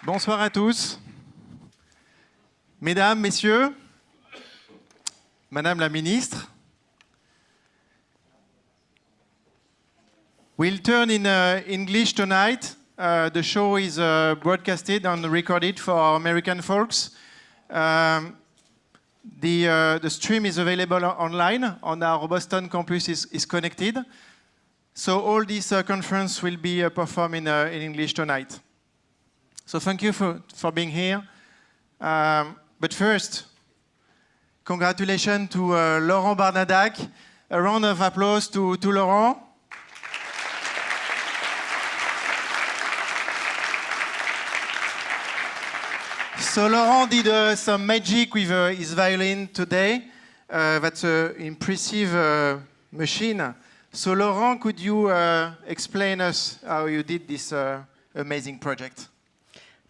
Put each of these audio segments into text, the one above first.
Bonsoir à tous. Mesdames, Messieurs, Madame la Ministre, we'll turn in English tonight. The show is broadcasted and recorded for our American folks. The stream is available online on our Boston campus is connected. So all this conference will be performed in English tonight. So thank you for being here. But first, congratulations to Laurent Barnadac. A round of applause to Laurent. So Laurent did some magic with his violin today. That's an impressive machine. So Laurent, could you explain us how you did this amazing project?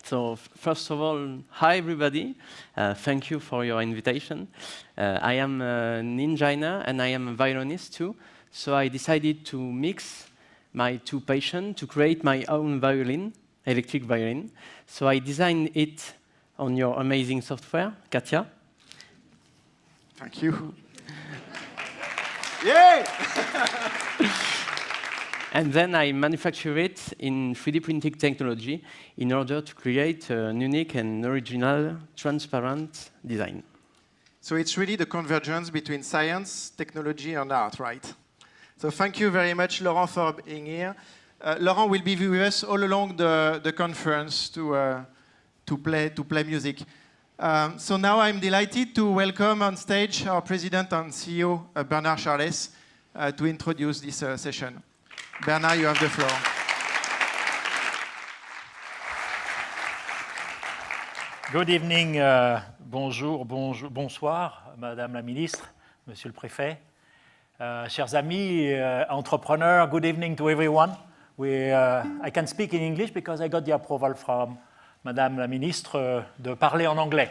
So first of all, hi everybody. Thank you for your invitation. I am an engineer and I am a violinist too. So I decided to mix my two passions to create my own violin, electric violin. So I designed it on your amazing software, Katia. Thank you. Yay! And then I manufacture it in 3D printing technology in order to create an unique and original transparent design. So it's really the convergence between science, technology, and art, right? So thank you very much, Laurent, for being here. Laurent will be with us all along the conference to play music. So now I'm delighted to welcome on stage our President and CEO, Bernard Charles, to introduce this session. Bernard, you have the floor. Good evening, bonjour, bonsoir, Madame la Ministre, Monsieur le Préfet, chers amis, entrepreneurs, good evening to everyone. I can speak in English because I got the approval from Madame la Ministre de parler en anglais.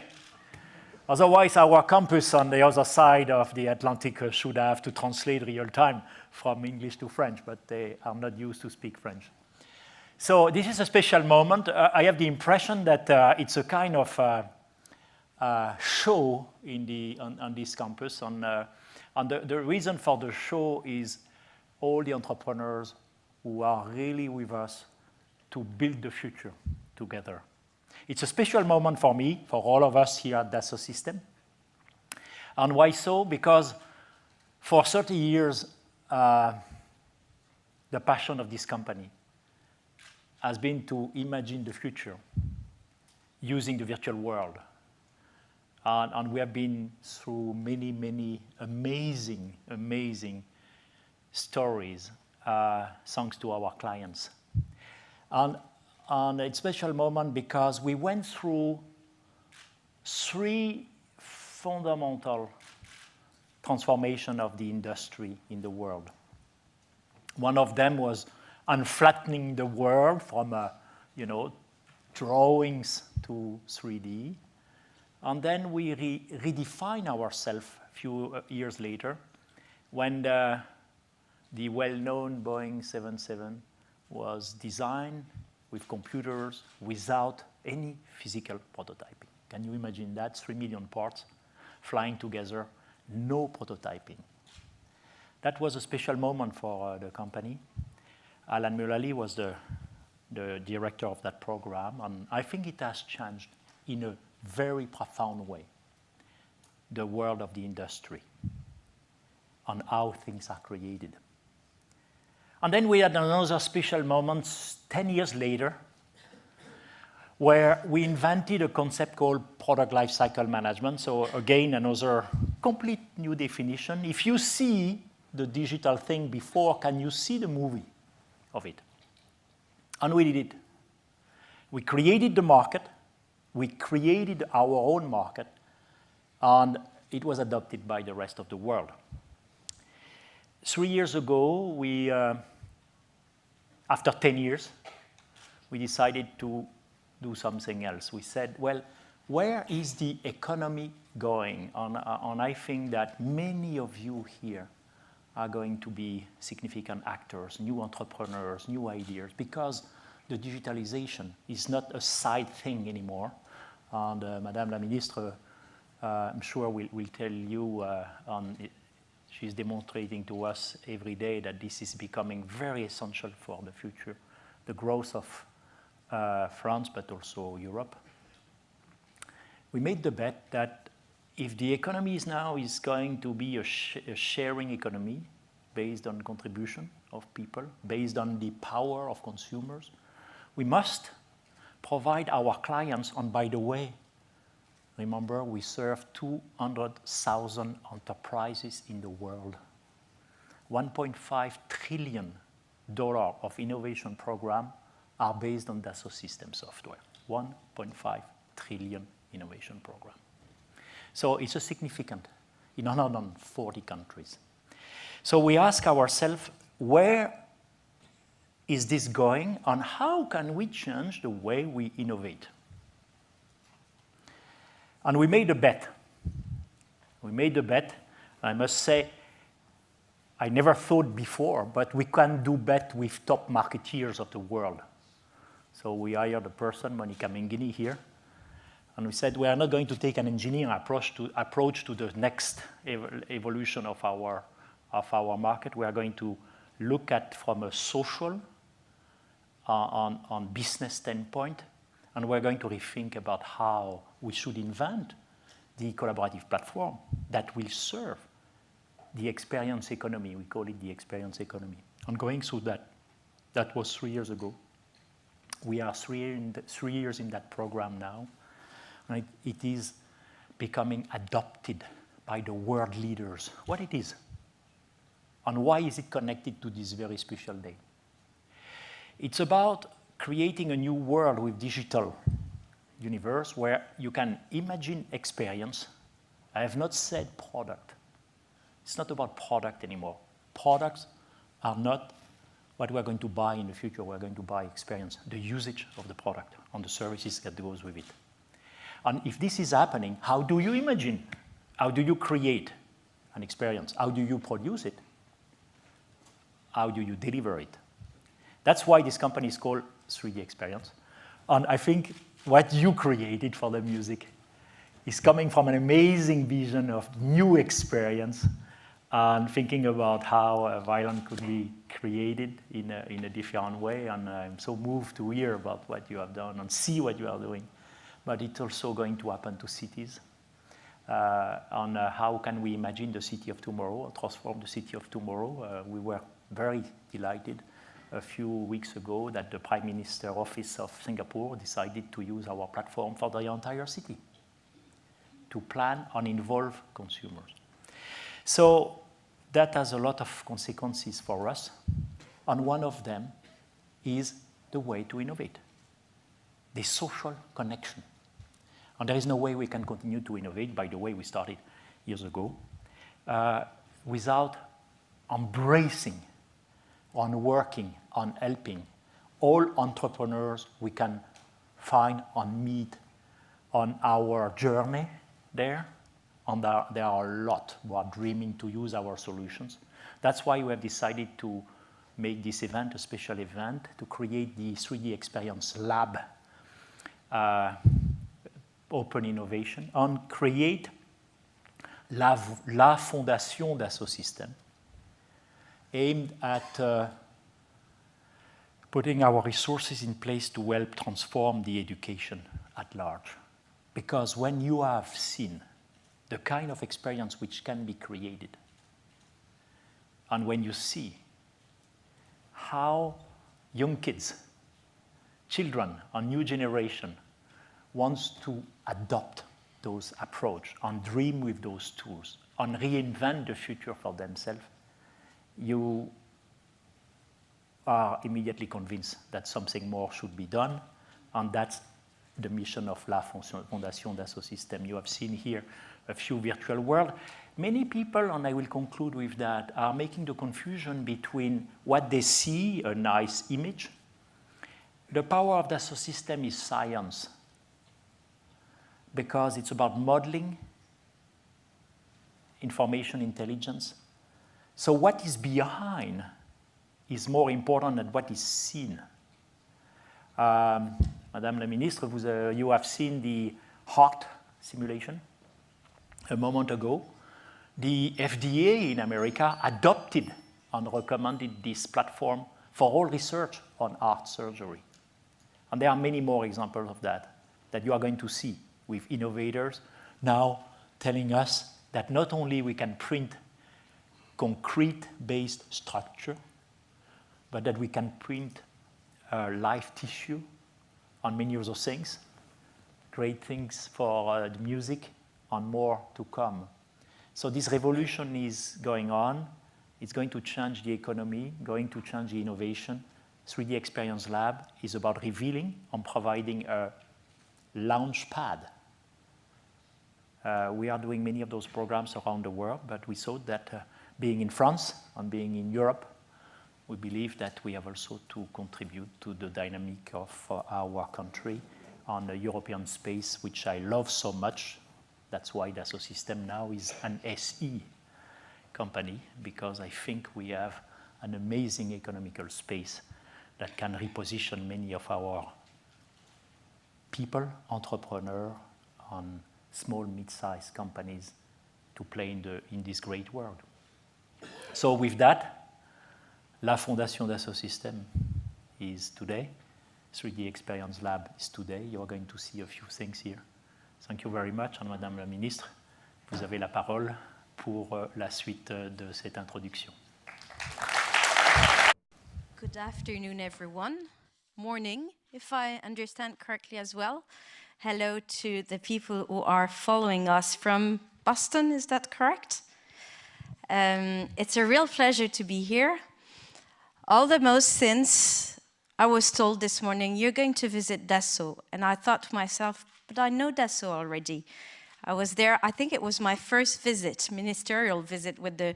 Otherwise, our campus on the other side of the Atlantic should have to translate real time from English to French, but they are not used to speak French. So this is a special moment. I have the impression that it's a kind of show on this campus. And the reason for the show is all the entrepreneurs who are really with us to build the future together. It's a special moment for me, for all of us here at Dassault Systèmes. And why so? Because for 30 years, the passion of this company has been to imagine the future using the virtual world. And we have been through many, many amazing, amazing stories thanks to our clients. And it's a special moment because we went through 3 fundamental transformation of the industry in the world. One of them was unflattening the world from, drawings to 3D. And then we redefine ourselves a few years later when the well-known Boeing 77 was designed with computers without any physical prototyping. Can you imagine that? 3 million parts flying together, no prototyping. That was a special moment for the company. Alan Mullally was the director of that program, and I think it has changed in a very profound way the world of the industry and how things are created. And then we had another special moment 10 years later where we invented a concept called product lifecycle management. So again, another complete new definition. If you see the digital thing before, can you see the movie of it? And we did it. We created the market. We created our own market. And it was adopted by the rest of the world. 3 years ago, after 10 years, we decided to do something else. We said, well, where is the economy going? And I think that many of you here are going to be significant actors, new entrepreneurs, new ideas, because the digitalization is not a side thing anymore. And Madame la Ministre, I'm sure will tell you, she's demonstrating to us every day that this is becoming very essential for the future, the growth of France, but also Europe. We made the bet that if the economy is going to be a sharing economy based on contribution of people, based on the power of consumers, we must provide our clients, and by the way, remember, we serve 200,000 enterprises in the world. $1.5 trillion of innovation program are based on Dassault Systèmes software. 1.5 trillion innovation program. So it's a significant in 140 countries. So we ask ourselves, where is this going, and how can we change the way we innovate? And we made a bet. We made a bet. I must say, I never thought before, but we can do bet with top marketeers of the world. So we hired a person, Monica Mengini here, and we said we are not going to take an engineering approach to the next evolution of our market. We are going to look at from a social on business standpoint, and we're going to rethink about how we should invent the collaborative platform that will serve the experience economy. We call it the experience economy. And going through that, that was 3 years ago. We are 3 years in that program now, and it is becoming adopted by the world leaders. What it is, and why is it connected to this very special day? It's about creating a new world with digital universe where you can imagine experience. I have not said product. It's not about product anymore. Products are not what we're going to buy in the future. We're going to buy experience, the usage of the product and the services that goes with it. And if this is happening, how do you imagine? How do you create an experience? How do you produce it? How do you deliver it? That's why this company is called 3DEXPERIENCE. And I think what you created for the music is coming from an amazing vision of new experience and thinking about how a violin could be created in a different way. And I'm so moved to hear about what you have done and see what you are doing. But it's also going to happen to cities. On how can we imagine the city of tomorrow or transform the city of tomorrow. We were very delighted a few weeks ago that the Prime Minister Office of Singapore decided to use our platform for the entire city to plan and involve consumers. So that has a lot of consequences for us, and one of them is the way to innovate, the social connection. And there is no way we can continue to innovate by the way we started years ago. without embracing, on working, on helping all entrepreneurs we can find and meet on our journey there. And there are a lot who are dreaming to use our solutions. That's why we have decided to make this event a special event, to create the 3D Experience Lab Open Innovation, and create la Fondation Dassault Systèmes, aimed at putting our resources in place to help transform the education at large. Because when you have seen the kind of experience which can be created, and when you see how young kids, children, a new generation wants to adopt those approach and dream with those tools and reinvent the future for themselves, you are immediately convinced that something more should be done, and that's the mission of La Fondation Dassault Systèmes. You have seen here a few virtual worlds. Many people, and I will conclude with that, are making the confusion between what they see, a nice image. The power of Dassault Systèmes is science, because it's about modeling, information intelligence. So what is behind is more important than what is seen. Madame la Ministre, you have seen the heart simulation a moment ago. The FDA in America adopted and recommended this platform for all research on heart surgery. And there are many more examples of that you are going to see with innovators now telling us that not only we can print concrete-based structure, but that we can print live tissue and many other things, great things for the music, and more to come. So this revolution is going on. It's going to change the economy, going to change the innovation. 3D Experience Lab is about revealing and providing a launch pad. We are doing many of those programs around the world, but we thought that being in France and being in Europe, we believe that we have also to contribute to the dynamic of our country on the European space, which I love so much. That's why Dassault Systèmes now is an SE company, because I think we have an amazing economical space that can reposition many of our people, entrepreneurs, and small, mid-sized companies to play in this great world. So with that, La Fondation Dassault Systèmes is today. 3D Experience Lab is today. You are going to see a few things here. Thank you very much. And Madame la Ministre, vous avez la parole pour la suite de cette introduction. Good afternoon, everyone. Morning, if I understand correctly as well. Hello to the people who are following us from Boston, is that correct? It's a real pleasure to be here. All the most since I was told this morning, you're going to visit Dassault. And I thought to myself, but I know Dassault already. I was there, I think it was my first visit, ministerial visit with the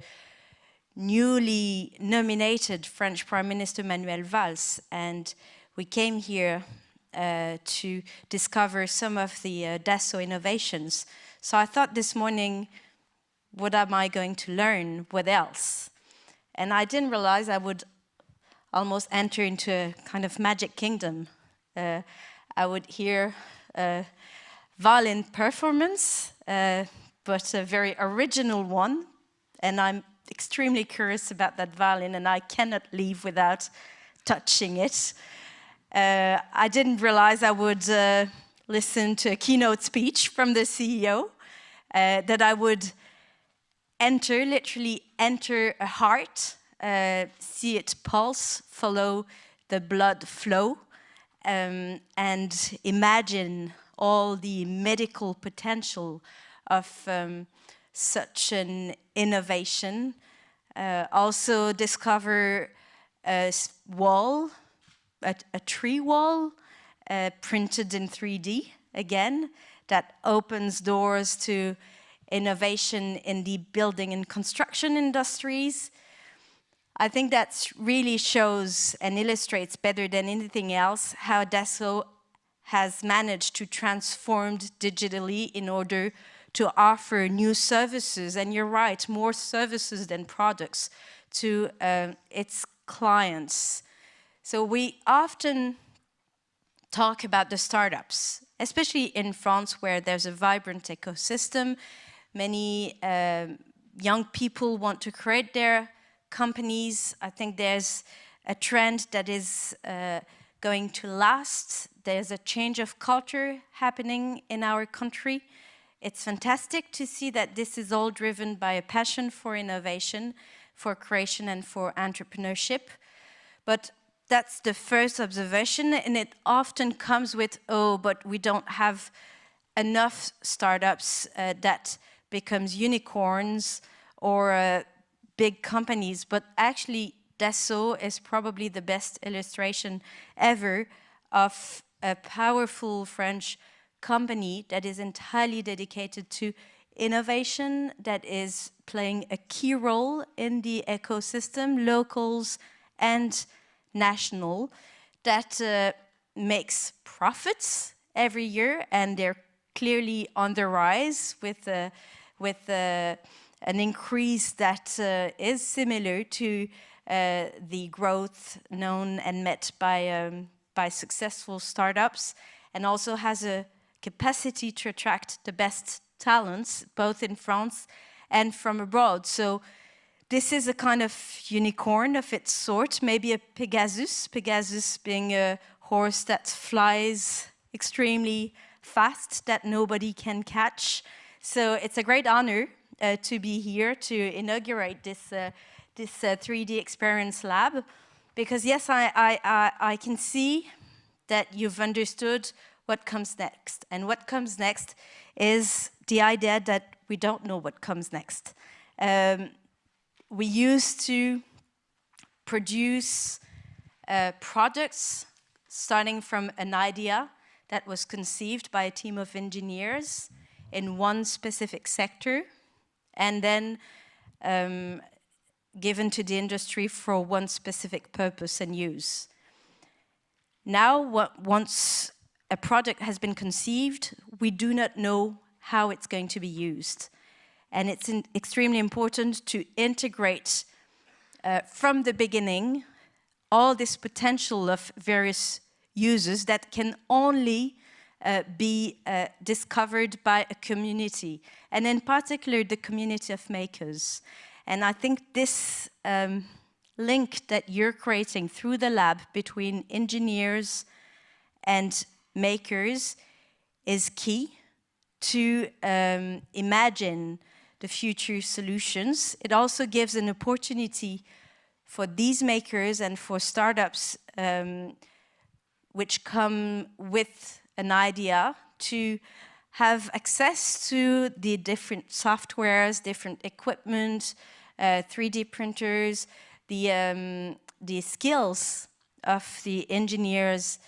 newly nominated French Prime Minister Manuel Valls. And we came here to discover some of the Dassault innovations. So I thought this morning, what am I going to learn? What else? And I didn't realize I would almost enter into a kind of magic kingdom. I would hear violin performance, but a very original one. And I'm extremely curious about that violin, and I cannot leave without touching it. I didn't realize I would listen to a keynote speech from the CEO, that I would literally enter a heart, see it pulse, follow the blood flow, and imagine all the medical potential of such an innovation. Also discover a wall, a tree wall, printed in 3D, again, that opens doors to innovation in the building and construction industries. I think that really shows and illustrates better than anything else how Dassault has managed to transform digitally in order to offer new services, and you're right, more services than products to its clients. So we often talk about the startups, especially in France where there's a vibrant ecosystem. Many young people want to create their companies. I think there's a trend that is going to last. There's a change of culture happening in our country. It's fantastic to see that this is all driven by a passion for innovation, for creation and for entrepreneurship. But that's the first observation, and it often comes with, oh, but we don't have enough startups that becomes unicorns or big companies. But actually, Dassault is probably the best illustration ever of a powerful French company that is entirely dedicated to innovation, that is playing a key role in the ecosystem, locals and national, that makes profits every year, and they're clearly on the rise with an increase that is similar to the growth known and met by successful startups, and also has a capacity to attract the best talents, both in France and from abroad. So this is a kind of unicorn of its sort, maybe a Pegasus, Pegasus being a horse that flies extremely fast, that nobody can catch. So it's a great honor to be here to inaugurate this 3D Experience Lab, because yes, I can see that you've understood what comes next. And what comes next is the idea that we don't know what comes next. We used to produce products starting from an idea that was conceived by a team of engineers in one specific sector, and then given to the industry for one specific purpose and use. Now, once a product has been conceived, we do not know how it's going to be used. And it's extremely important to integrate from the beginning all this potential of various uses that can only be discovered by a community, and in particular the community of makers. And I think this link that you're creating through the lab between engineers and makers is key to imagine the future solutions. It also gives an opportunity for these makers and for startups which come with an idea to have access to the different softwares, different equipment, 3D printers, the skills of the engineers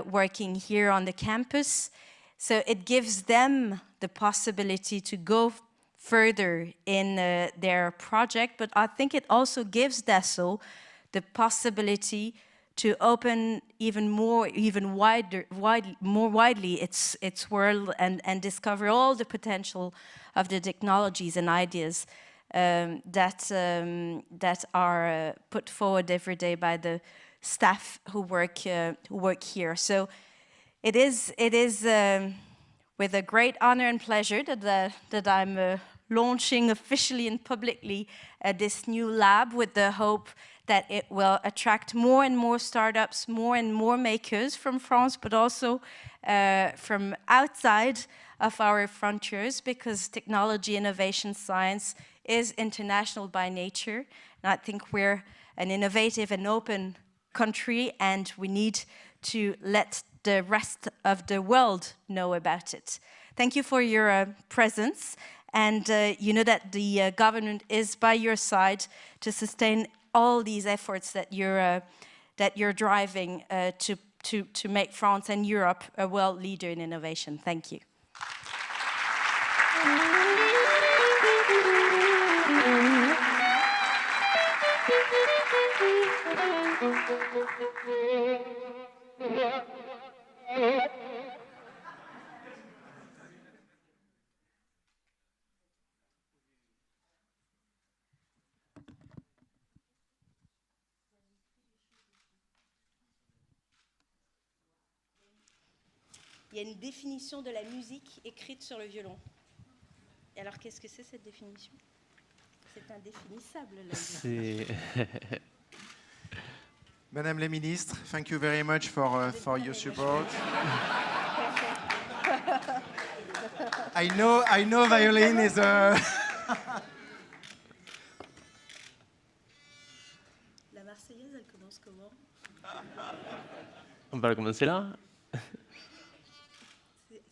working here on the campus. So it gives them the possibility to go further in their project, but I think it also gives Dassault the possibility to open more widely its world and discover all the potential of the technologies and ideas that are put forward every day by the staff who work here. So it is with a great honor and pleasure that I'm launching officially and publicly this new lab, with the hope that it will attract more and more startups, more and more makers from France, but also from outside of our frontiers, because technology, innovation, science is international by nature. And I think we're an innovative and open country, and we need to let the rest of the world know about it. Thank you for your presence, and you know that the government is by your side to sustain all these efforts that you're driving to make France and Europe a world leader in innovation. Thank you. Il y a une définition de la musique écrite sur le violon. Et alors, qu'est-ce que c'est cette définition? C'est indéfinissable. Madame la Ministre, thank you very much for your support. I know violin is a... La Marseillaise, elle commence comment? On va commencer là.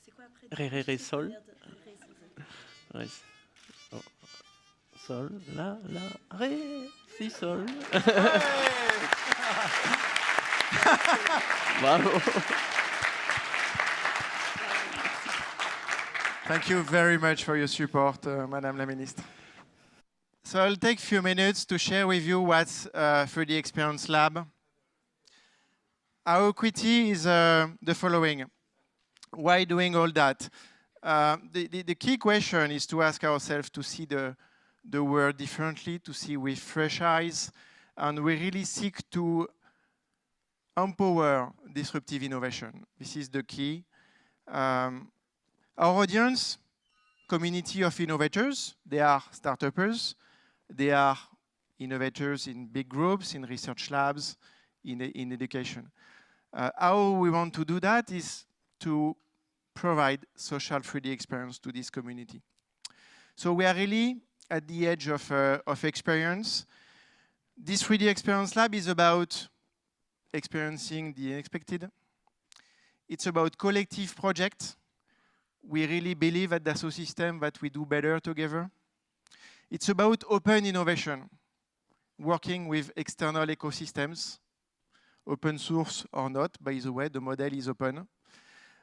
C'est quoi après? Ré, ré, ré, sol. Ré, oh. Sol, la, ré, si, sol. Bravo. Thank you very much for your support, Madame la Ministre. So I'll take a few minutes to share with you what's 3DEXPERIENCE Lab. Our equity is the following. Why doing all that? The key question is to ask ourselves to see the world differently, to see with fresh eyes, and we really seek to empower disruptive innovation. This is the key. Our audience, community of innovators, they are startuppers, they are innovators in big groups, in research labs, in education. How we want to do that is to provide social 3D experience to this community. So we are really at the edge of experience. This 3D Experience Lab is about experiencing the unexpected. It's about collective projects. We really believe at Dassault Systèmes that we do better together. It's about open innovation, working with external ecosystems, open source or not, by the way, the model is open.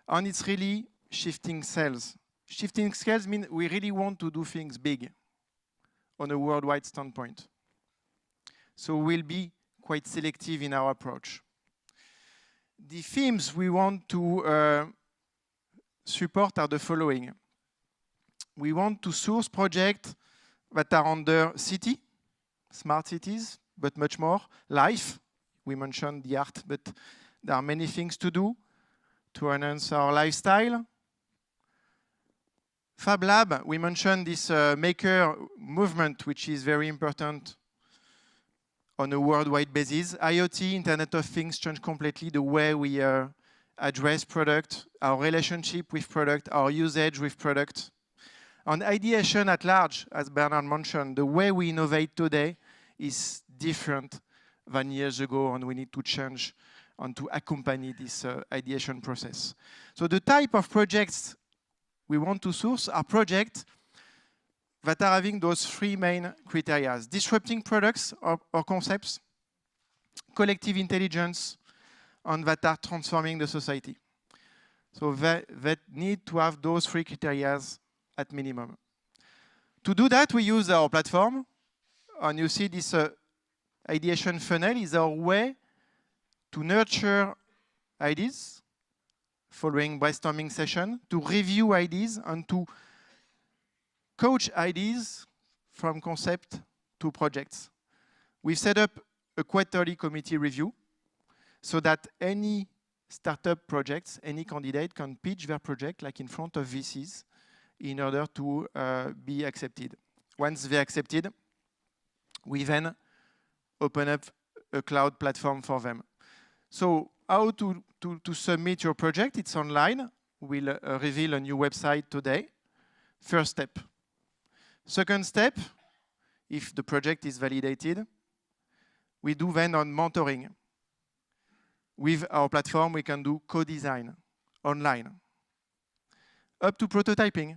And it's really shifting scales. Shifting scales means we really want to do things big on a worldwide standpoint. So we'll be quite selective in our approach. The themes we want to support are the following. We want to source projects that are under city, smart cities, but much more. Life, we mentioned the art, but there are many things to do to enhance our lifestyle. Fab Lab, we mentioned this maker movement, which is very important on a worldwide basis. IoT, Internet of Things, change completely the way we address product, our relationship with product, our usage with product. On ideation at large, as Bernard mentioned, the way we innovate today is different than years ago, and we need to change and to accompany this ideation process. So the type of projects we want to source are projects that are having those three main criteria: disrupting products or concepts, collective intelligence, and that are transforming the society. So that need to have those three criteria at minimum. To do that, we use our platform. And you see this ideation funnel is our way to nurture ideas following brainstorming session, to review ideas, and to coach ideas from concept to projects. We've set up a quarterly committee review so that any startup projects, any candidate can pitch their project like in front of VCs in order to be accepted. Once they're accepted, we then open up a cloud platform for them. So how to submit your project? It's online. We'll reveal a new website today. First step. Second step, if the project is validated, we do then on mentoring. With our platform, we can do co-design online, up to prototyping.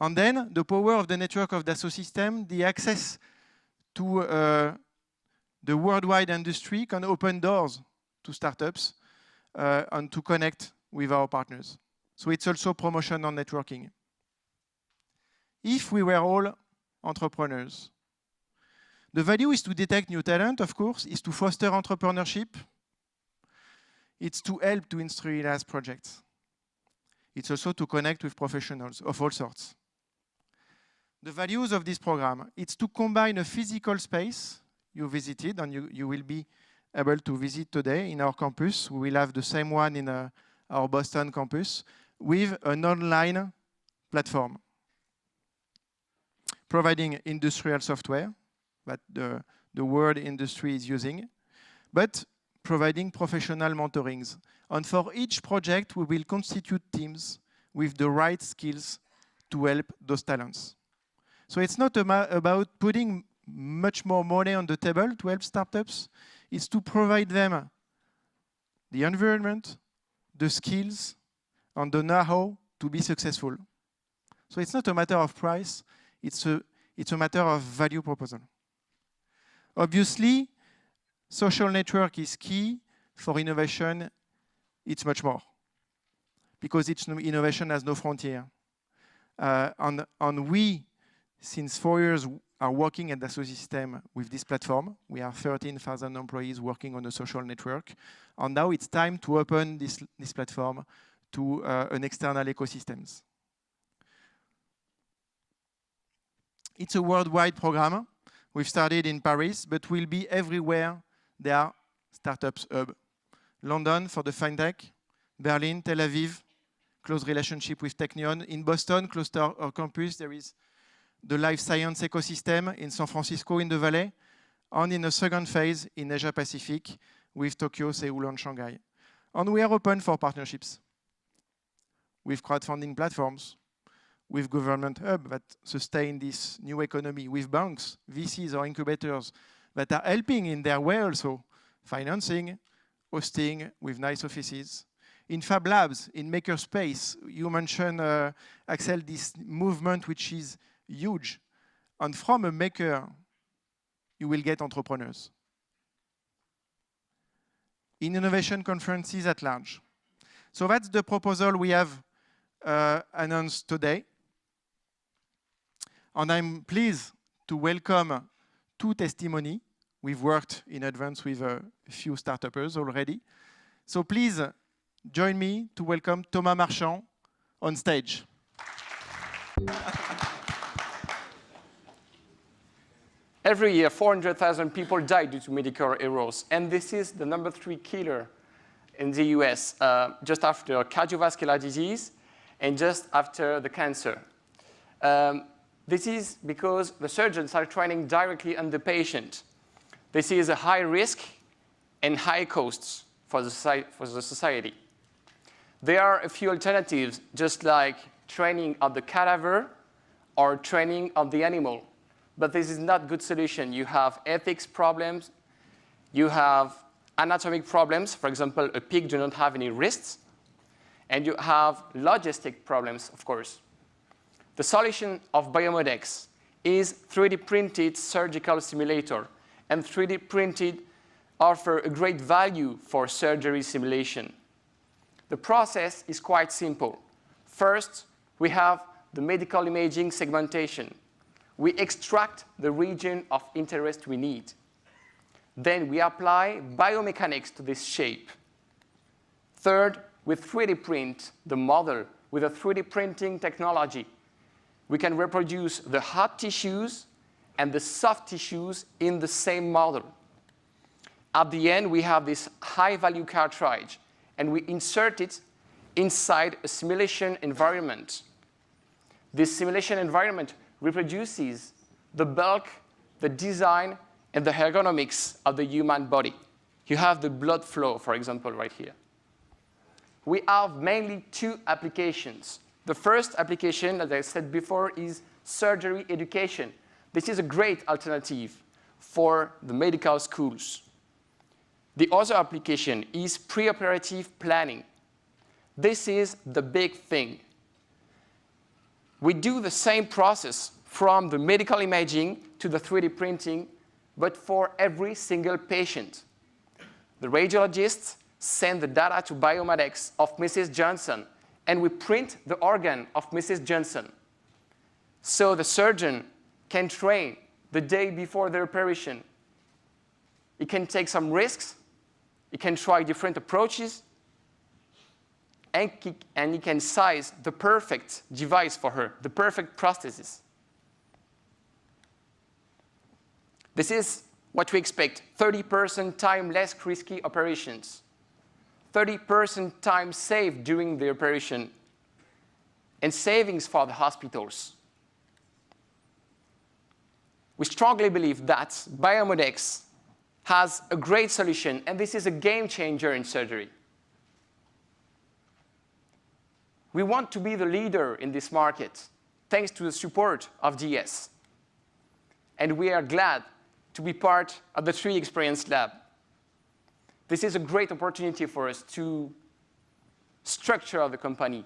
And then the power of the network of Dassault Systèmes, the access to the worldwide industry can open doors to startups and to connect with our partners. So it's also promotion and networking. If we were all entrepreneurs, The value is to detect new talent, of course, is to foster entrepreneurship. It's to help to industrialize projects. It's also to connect with professionals of all sorts. The values of this program, it's to combine a physical space you visited, and you will be able to visit today in our campus. We will have the same one in our Boston campus, with an online platform, providing industrial software that the world industry is using, but providing professional mentorings. And for each project, we will constitute teams with the right skills to help those talents. So it's not about putting much more money on the table to help startups. It's to provide them the environment, the skills, and the know-how to be successful. So it's not a matter of price, it's a matter of value proposal. Obviously, social network is key. For innovation, it's much more, because innovation has no frontier. And we, since 4 years, are working at Dassault Systèmes with this platform. We have 13,000 employees working on a social network. And now it's time to open this platform to an external ecosystems. It's a worldwide program. We've started in Paris, but we'll be everywhere there are startups hub. London for the fintech, Berlin, Tel Aviv, close relationship with Technion. In Boston, close to our campus, there is the life science ecosystem. In San Francisco, in the Valley, and in a second phase in Asia Pacific with Tokyo, Seoul, and Shanghai. And we are open for partnerships with crowdfunding platforms, with government hubs that sustain this new economy, with banks, VCs, or incubators that are helping in their way also, financing, hosting with nice offices. In Fab Labs, in Makerspace, you mentioned, Axelle, this movement which is huge. And from a maker, you will get entrepreneurs. In innovation conferences at large. So that's the proposal we have announced today. And I'm pleased to welcome 2 testimonies. We've worked in advance with a few startuppers already. So please join me to welcome Thomas Marchand on stage. Every year, 400,000 people die due to medical errors, and this is the #3 killer in the US, just after cardiovascular disease and just after the cancer. This is because the surgeons are training directly on the patient. This is a high risk and high costs for the society. There are a few alternatives, just like training on the cadaver or training on the animal. But this is not a good solution. You have ethics problems. You have anatomic problems. For example, a pig does not have any wrists. And you have logistic problems, of course. The solution of Biomodex is 3D printed surgical simulator. And 3D printed offer a great value for surgery simulation. The process is quite simple. First, we have the medical imaging segmentation. We extract the region of interest we need. Then we apply biomechanics to this shape. Third, we 3D print the model with a 3D printing technology. We can reproduce the hard tissues and the soft tissues in the same model. At the end, we have this high-value cartridge, and we insert it inside a simulation environment. This simulation environment reproduces the bulk, the design, and the ergonomics of the human body. You have the blood flow, for example, right here. We have mainly 2 applications. The first application, as I said before, is surgery education. This is a great alternative for the medical schools. The other application is preoperative planning. This is the big thing. We do the same process from the medical imaging to the 3D printing, but for every single patient. The radiologists send the data to Biomodex of Mrs. Johnson, and we print the organ of Mrs. Johnson. So the surgeon can train the day before the operation. He can take some risks. He can try different approaches. And he can size the perfect device for her, the perfect prosthesis. This is what we expect, 30% time less risky operations, 30% time saved during the operation, and savings for the hospitals. We strongly believe that Biomodex has a great solution, and this is a game changer in surgery. We want to be the leader in this market, thanks to the support of DS. And we are glad to be part of the 3DEXPERIENCE Lab. This is a great opportunity for us to structure the company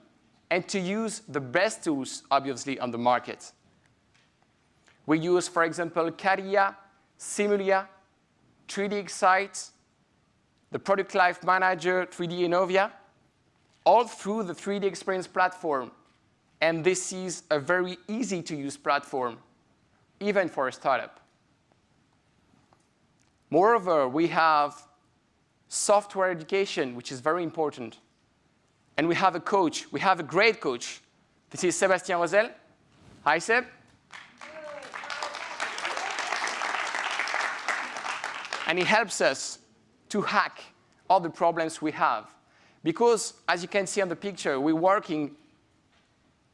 and to use the best tools, obviously, on the market. We use, for example, CADIA, Simulia, 3D Excite, the Product Life Manager, 3D Enovia, all through the 3DEXPERIENCE platform. And this is a very easy-to-use platform, even for a startup. Moreover, we have software education, which is very important. And we have a coach. We have a great coach. This is Sébastien Rosel. Hi, Seb. And he helps us to hack all the problems we have. Because, as you can see on the picture, we're working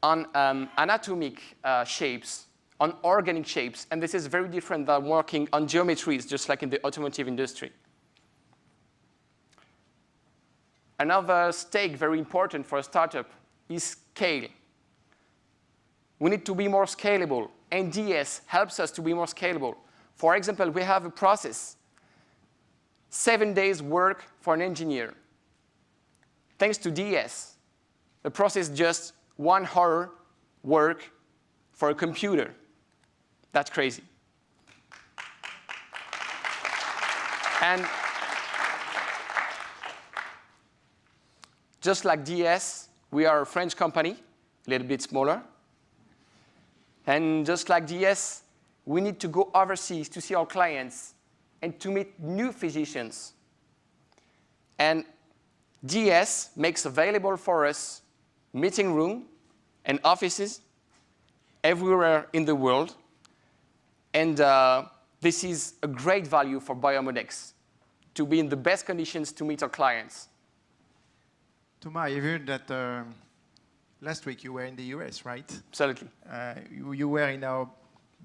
on anatomic shapes, on organic shapes, and this is very different than working on geometries, just like in the automotive industry. Another stake very important for a startup is scale. We need to be more scalable, and DS helps us to be more scalable. For example, we have a process, 7 days work for an engineer. Thanks to DS, the process just 1 hour work for a computer. That's crazy. And just like DS, we are a French company, a little bit smaller. And just like DS, we need to go overseas to see our clients and to meet new physicians. And DS makes available for us meeting room and offices everywhere in the world. And this is a great value for Biomodex, to be in the best conditions to meet our clients. Thomas, I heard that last week you were in the US, right? Absolutely. You were in our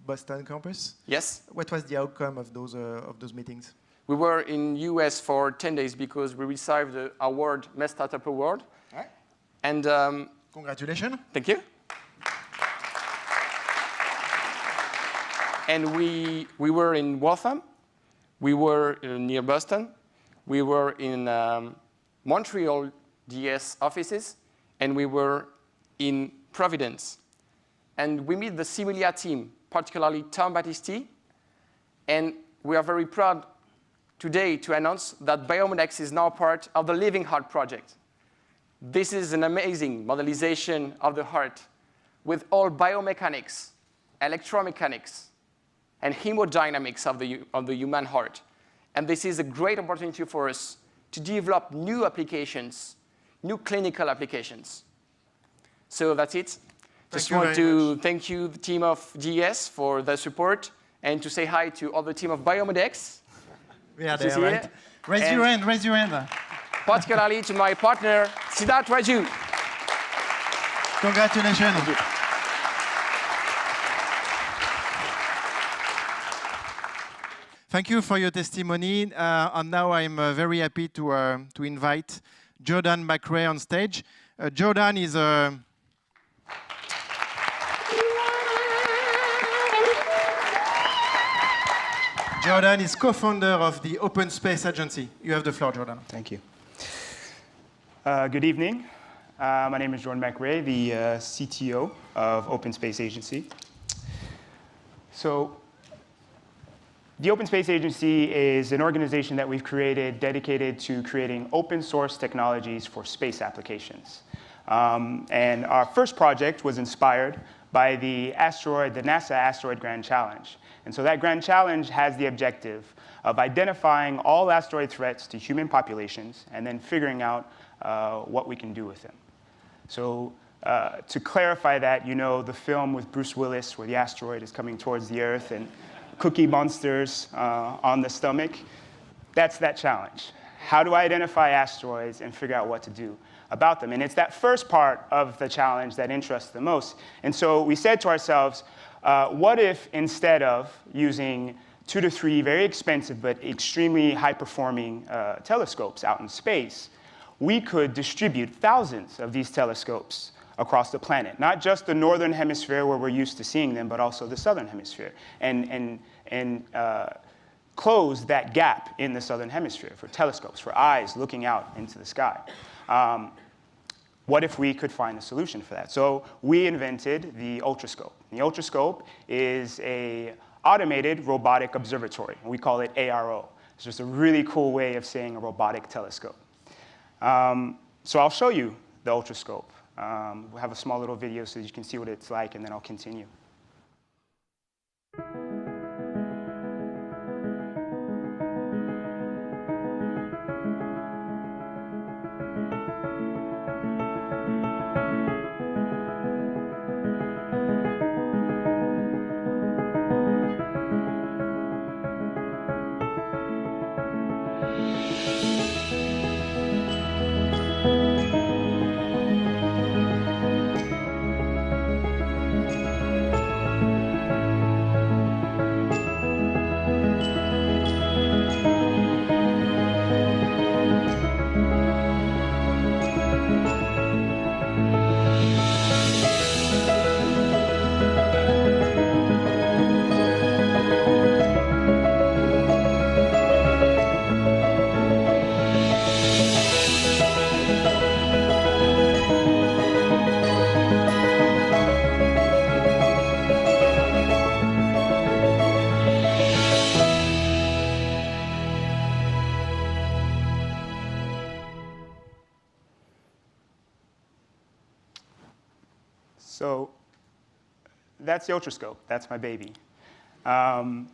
Boston campus? Yes. What was the outcome of those meetings? We were in US for 10 days because we received the award, Best Startup Award. All right. And congratulations. Thank you. And we were in Waltham. We were near Boston. We were in Montreal DS offices. And we were in Providence. And we meet the Simulia team, particularly Tom Battisti. And we are very proud today to announce that Biomodex is now part of the Living Heart project. This is an amazing modelization of the heart with all biomechanics, electromechanics, and hemodynamics of the human heart. And this is a great opportunity for us to develop new applications, new clinical applications. So that's it. Just want to thank you, the team of GS, for the support, and to say hi to all the team of Biomodex. Yeah, there, right? Raise your hand, raise your hand. Particularly to my partner, Siddharth Raju. Congratulations. Thank you. Thank you for your testimony. And now I'm very happy to invite Jordan McRae on stage. Jordan is a Jordan is co-founder of the Open Space Agency. You have the floor, Jordan. Thank you. Good evening. My name is Jordan McRae, the CTO of Open Space Agency. So the Open Space Agency is an organization that we've created dedicated to creating open source technologies for space applications. And our first project was inspired by the NASA Asteroid Grand Challenge. And so that grand challenge has the objective of identifying all asteroid threats to human populations and then figuring out what we can do with them. So to clarify that, you know the film with Bruce Willis where the asteroid is coming towards the Earth and cookie monsters on the stomach? That's that challenge. How do I identify asteroids and figure out what to do about them? And it's that first part of the challenge that interests the most. And so we said to ourselves, what if instead of using 2 to 3 very expensive but extremely high-performing telescopes out in space, we could distribute thousands of these telescopes across the planet, not just the northern hemisphere where we're used to seeing them, but also the southern hemisphere, and close that gap in the southern hemisphere for telescopes, for eyes looking out into the sky. What if we could find a solution for that? So we invented the ultrascope. The ultrascope is an automated robotic observatory. We call it ARO. It's just a really cool way of saying a robotic telescope. So I'll show you the ultrascope. We'll have a small little video so you can see what it's like, and then I'll continue. So that's the ultrascope. That's my baby. And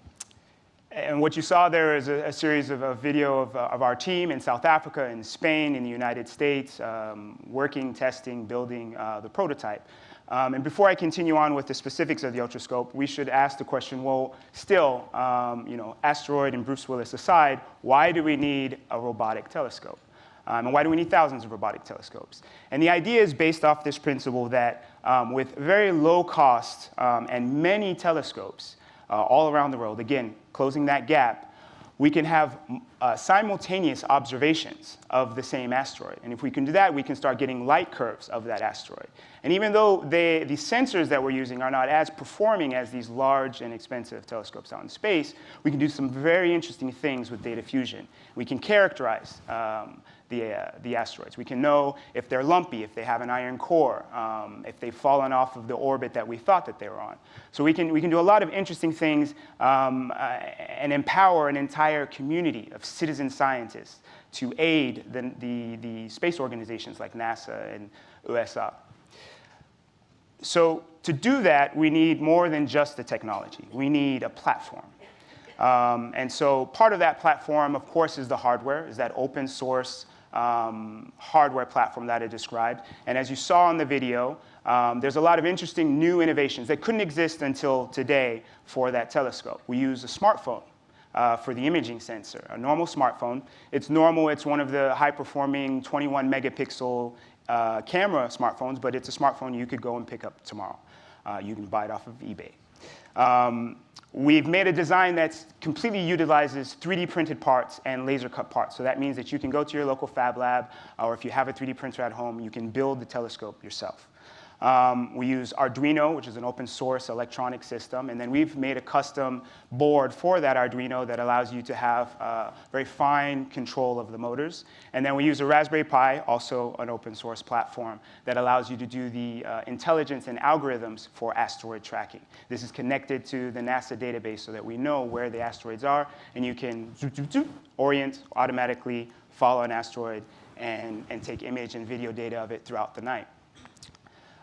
what you saw there is a series of a video of our team in South Africa, in Spain, in the United States, working, testing, building the prototype. And before I continue on with the specifics of the ultrascope, we should ask the question, well, still, asteroid and Bruce Willis aside, why do we need a robotic telescope? And why do we need thousands of robotic telescopes? And the idea is based off this principle that with very low cost and many telescopes all around the world, again, closing that gap, we can have simultaneous observations of the same asteroid. And if we can do that, we can start getting light curves of that asteroid. And even though the sensors that we're using are not as performing as these large and expensive telescopes out in space, we can do some very interesting things with data fusion. We can characterize the asteroids. We can know if they're lumpy, if they have an iron core, if they've fallen off of the orbit that we thought that they were on. So we can do a lot of interesting things and empower an entire community of citizen scientists to aid the space organizations like NASA and USA. So to do that, we need more than just the technology. We need a platform. And so part of that platform, of course, is the hardware, is that open source hardware platform that I described. And as you saw in the video, there's a lot of interesting new innovations that couldn't exist until today for that telescope. We use a smartphone for the imaging sensor, a normal smartphone. It's normal. It's one of the high-performing 21 megapixel camera smartphones, but it's a smartphone you could go and pick up tomorrow. You can buy it off of eBay. We've made a design that completely utilizes 3D printed parts and laser cut parts. So that means that you can go to your local fab lab, or if you have a 3D printer at home, you can build the telescope yourself. We use Arduino, which is an open source electronic system, and then we've made a custom board for that Arduino that allows you to have very fine control of the motors. And then we use a Raspberry Pi, also an open source platform, that allows you to do the intelligence and algorithms for asteroid tracking. This is connected to the NASA database so that we know where the asteroids are, and you can orient automatically, follow an asteroid, and take image and video data of it throughout the night.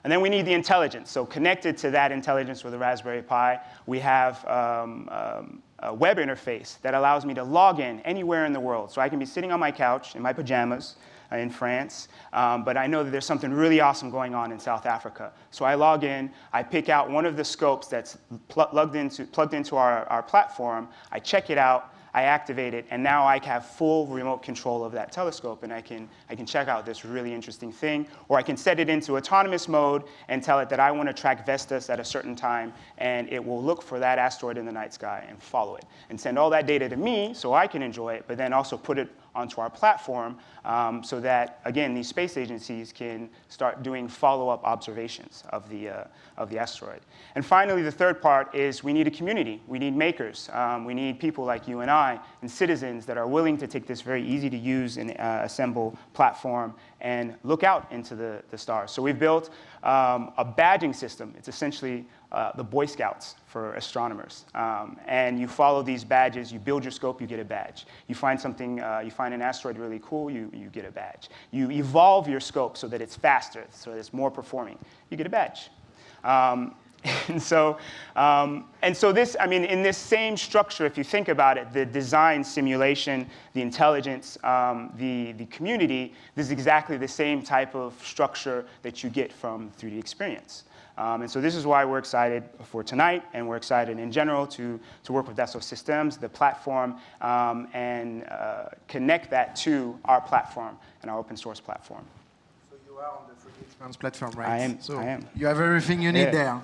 And then we need the intelligence. So connected to that intelligence with a Raspberry Pi, we have a web interface that allows me to log in anywhere in the world. So I can be sitting on my couch in my pajamas in France, but I know that there's something really awesome going on in South Africa. So I log in, I pick out one of the scopes that's plugged into our platform, I check it out, I activate it, and now I have full remote control of that telescope, and I can check out this really interesting thing, or I can set it into autonomous mode and tell it that I want to track Vestas at a certain time, and it will look for that asteroid in the night sky and follow it, and send all that data to me so I can enjoy it, but then also put it onto our platform so that, again, these space agencies can start doing follow-up observations of the asteroid. And finally, the third part is we need a community. We need makers. We need people like you and I and citizens that are willing to take this very easy-to-use and assemble platform and look out into the stars. So we've built a badging system. It's essentially the Boy Scouts for astronomers. And you follow these badges, you build your scope, you get a badge. You find something, you find an asteroid really cool, you get a badge. You evolve your scope so that it's faster, so that it's more performing, you get a badge. And so this, I mean, in this same structure, if you think about it, the design, simulation, the intelligence, the community, this is exactly the same type of structure that you get from 3DEXPERIENCE. And so this is why we're excited for tonight, and we're excited in general to work with Dassault Systèmes, the platform, and connect that to our platform and our open source platform. So you are on the 3DEXPERIENCE platform, right? I am. So I am. You have everything you need Yeah. there.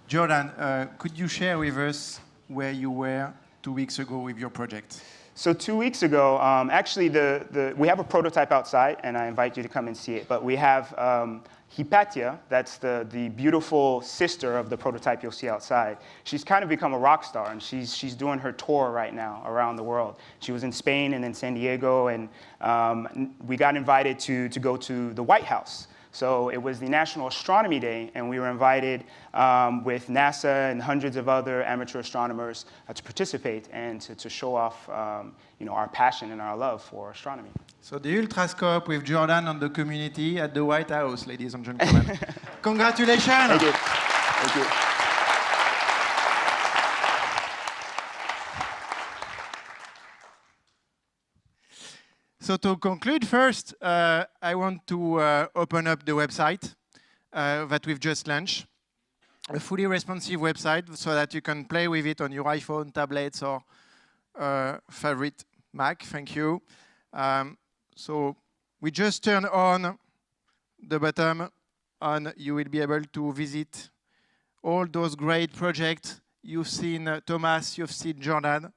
Jordan, could you share with us where you were 2 weeks ago with your project? So 2 weeks ago, actually, we have a prototype outside, and I invite you to come and see it. But we have Hypatia, that's the beautiful sister of the prototype you'll see outside. She's kind of become a rock star, and she's doing her tour right now around the world. She was in Spain and then San Diego, and we got invited to go to the White House. So it was the National Astronomy Day, and we were invited with NASA and hundreds of other amateur astronomers to participate and to show off our passion and our love for astronomy. So the Ultrascope with Jordan and the community at the White House, ladies and gentlemen. Congratulations! Thank you. Thank you. So to conclude first, I want to open up the website that we've just launched. A fully responsive website so that you can play with it on your iPhone, tablets, or favorite Mac. Thank you. So we just turn on the button and you will be able to visit all those great projects. You've seen Thomas, you've seen Jordan.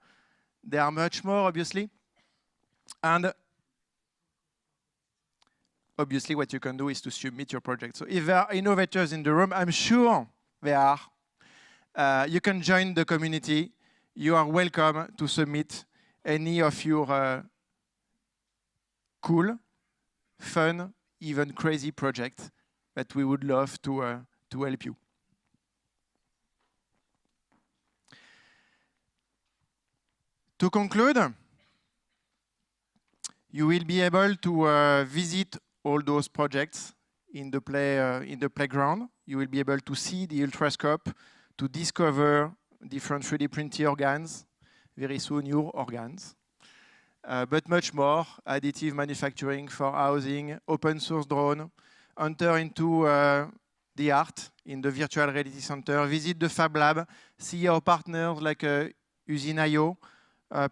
There are much more, obviously. And obviously, what you can do is to submit your project. So if there are innovators in the room, I'm sure there are, you can join the community. You are welcome to submit any of your cool, fun, even crazy projects that we would love to help you. To conclude, you will be able to visit all those projects in the playground. You will be able to see the Ultrascope, to discover different 3D printed organs, very soon your organs. But much more, additive manufacturing for housing, open source drone, enter into the art in the virtual reality center, visit the Fab Lab, see our partners like Usine.io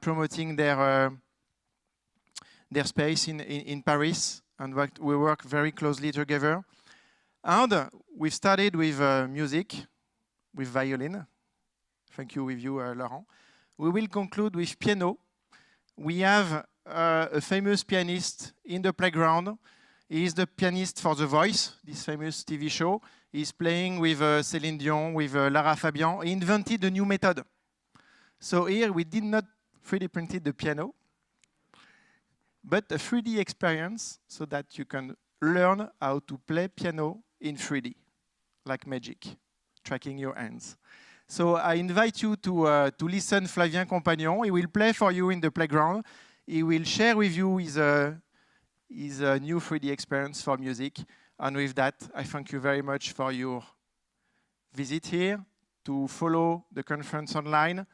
promoting their space in Paris, and we work very closely together. And we've started with music, with violin. Thank you with you, Laurent. We will conclude with piano. We have a famous pianist in the playground. He is the pianist for The Voice, this famous TV show. He's playing with Céline Dion, with Lara Fabian. He invented a new method. So here we did not 3D printed the piano, but a 3D experience so that you can learn how to play piano in 3D, like magic, tracking your hands. So I invite you to listen Flavien Compagnon. He will play for you in the playground. He will share with you his new 3D experience for music. And with that, I thank you very much for your visit here, to follow the conference online.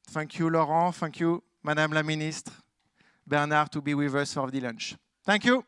Thank you, Laurent. Thank you, Madame la Ministre, Bernard, to be with us for the lunch. Thank you.